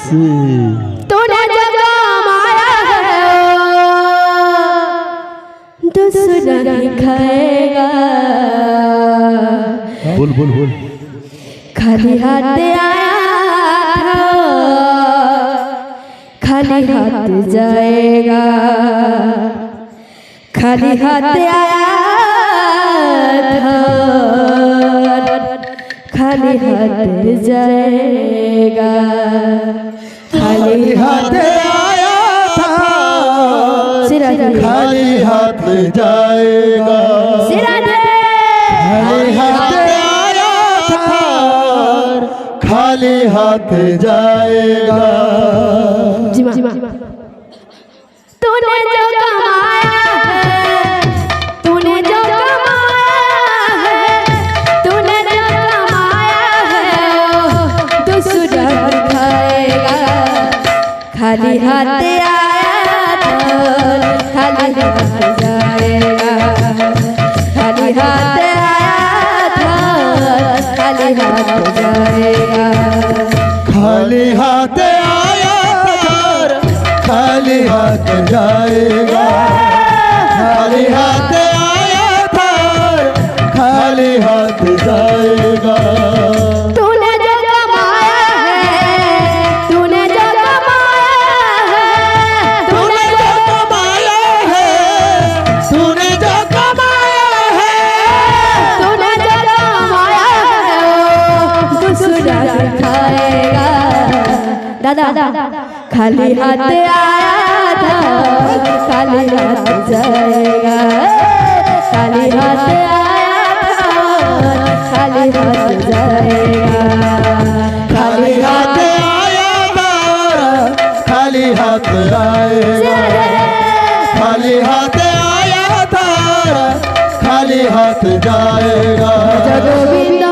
तूने जो कमाया है दूसरा नहीं खाएगा। बोल बोल बोल। खाली हाथ आया था खाली हाथ जाएगा। खाली हाथ आया था खाली हाथ जाएगा। खाली हाथ आया था खाली हाथ जाएगा। खाली हाथ आया था खाली हाथ जाएगा। तूने जो कमाया है तूने जो कमाया है तूने जो कमाया है दूसरा खाएगा। खाली हाथ आया था खाली हाथ जाएगा। खाली हाथ आया था खाली हाथ जाएगा। खाली हाथ आया था खाली हाथ जाएगा। खाली हाथ आया था खाली हाथ जाएगा। तूने जो कमाया है तूने जो कमाया है तूने जो कमाया है तूने जो कमाया है तूने जो कमाया है दूसरा खाएगा। दादा खाली हाथ आया था खाली हाथ जाएगा। खाली हाथ आया था खाली हाथ जाएगा। खाली हाथ आया था खाली हाथ आएगा। खाली हाथ आया था खाली हाथ जाएगा। गोविंद